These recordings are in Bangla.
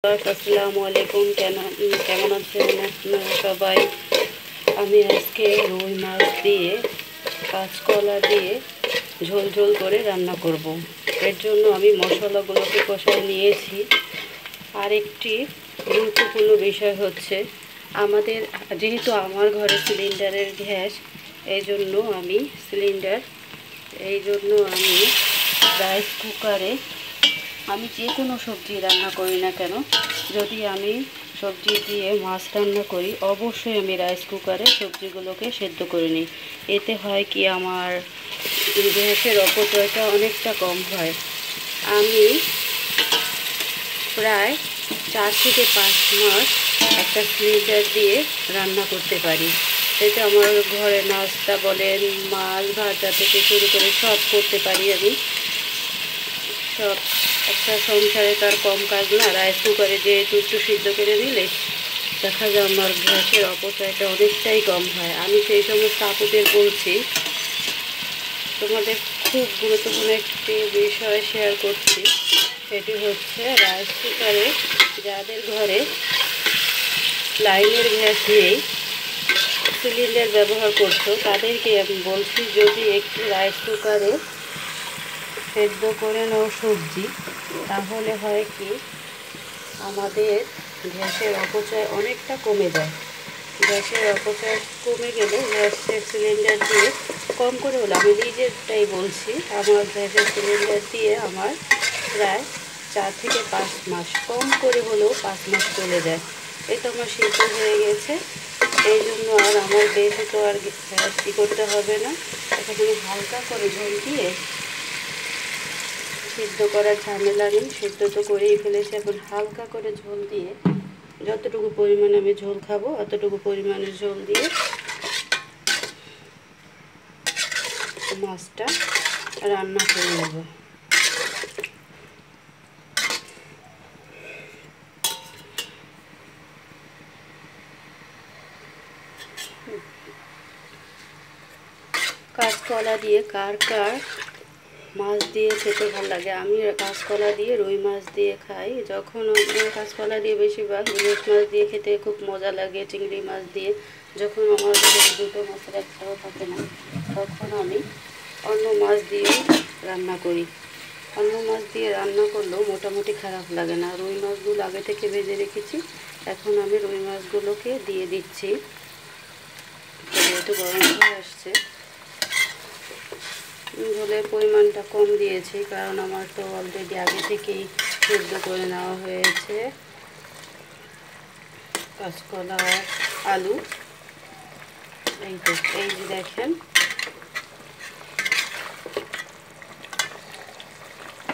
আসসালামু আলাইকুম। কেমন আছেন আপনারা সবাই? আমি আজকে রুই মাছ দিয়ে কাঁচকলা দিয়ে ঝোল ঝোল করে রান্না করব। এর জন্য আমি মশলাগুলোকে কষায় নিয়েছি। আর একটি গুরুত্বপূর্ণ বিষয় হচ্ছে যেহেতু আমার ঘরে সিলিন্ডারের গ্যাস, এই জন্য আমি রাইস কুকারে আমি যে কোনো সবজি রান্না করি না কেন, যদি আমি সবজি দিয়ে মাছ রান্না করি, অবশ্যই আমি রাইস কুকারে সবজিগুলোকে সেদ্ধ করে নিই। এতে হয় কি, আমার গ্যাসের অপচয়টা অনেকটা কম হয়। আমি প্রায় 4 থেকে 5 মাস একটা সিলিন্ডার দিয়ে রান্না করতে পারি। এতে আমার ঘরে নাস্তা বলেন, মাছ ভাজা থেকে শুরু করে সব করতে পারি আমি। সব একটা সংসারে তার কম কাজ না। রাইস কুকারে যেহেতু একটু সিদ্ধ করে নিলে দেখা যায় আমার গ্যাসের অপচয়টা অনেকটাই কম হয়। আমি সেই সমস্ত আপুদের বলছি, তোমাদের খুব গুরুত্বপূর্ণ একটি বিষয় শেয়ার করছি। সেটি হচ্ছে, রাইস কুকারে যাদের ঘরে লাইনের গ্যাস নেই, সিলিন্ডার ব্যবহার করছো, তাদেরকে আমি বলছি, যদি একটু রাইস কুকারে সেদ্ধ করে নাও সবজি, তাহলে হয় কি, আমাদের গ্যাসের অপচয় অনেকটা কমে যায়। গ্যাসের অপচয় কমে গেলে গ্যাসের সিলিন্ডার দিয়ে কম করে হলো, আমি নিজেরটাই বলছি, আমার গ্যাসের সিলিন্ডার দিয়ে আমার প্রায় 4 থেকে 5 মাস, কম করে হলেও 5 মাস চলে যায়। এই তো আমার সিদ্ধ হয়ে গেছে। এই জন্য আর আমার বেশি তো আর গ্যাস করতে হবে না। এখন আমি হালকা করে ঝোল দিয়ে, সিদ্ধ করার ঝামেলা নেই, সিদ্ধ তো করেই ফেলেছি। এখন হালকা করে ঝোল দিয়ে, যতটুকু পরিমাণে আমি ঝোল খাবো অতটুকু পরিমাণের ঝোল দিয়ে মাছটা রান্না করে নেব। কাঁচকলা দিয়ে কার কার মাছ দিয়ে খেতে ভালো লাগে? আমি কাঁচকলা দিয়ে রুই মাছ দিয়ে খাই। যখন কাঁচকলা দিয়ে, বেশিরভাগ ইলিশ মাছ দিয়ে খেতে খুব মজা লাগে, চিংড়ি মাছ দিয়ে। যখন আমার ঘরে দুটো মাছের একটাও থাকে না, তখন আমি অন্য মাছ দিয়েও রান্না করি। অন্য মাছ দিয়ে রান্না করলেও মোটামুটি খারাপ লাগে না। রুই মাছগুলো আগে থেকে ভেজে রেখেছি, এখন আমি রুই মাছগুলোকে দিয়ে দিচ্ছি। যেহেতু গরম হয়ে আসছে, ঝোলের পরিমাণটা কম দিয়েছি, কারণ আমার তো অলরেডি আগে থেকেই সেদ্ধ করে নেওয়া হয়েছে কাঁচকলা, আলু। এই যে দেখেন,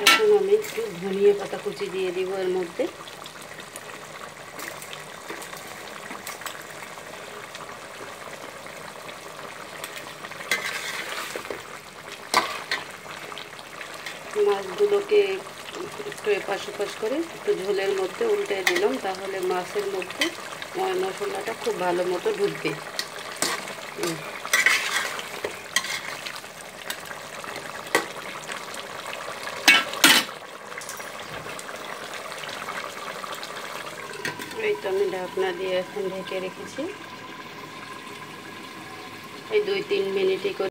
এখন আমি একটু ধনিয়া পাতা কুচি দিয়ে দিব এর মধ্যে। মাছগুলোকে একটু এপাশ ওপাশ করে একটু ঝোলের মধ্যে উল্টে দিলাম, তাহলে মাছের মধ্যে মশলাটা খুব ভালো মতো ঢুকবে। এই তো আমি ঢাকনা দিয়ে এখন ঢেকে রেখেছি। এই 2-3 মিনিটই করে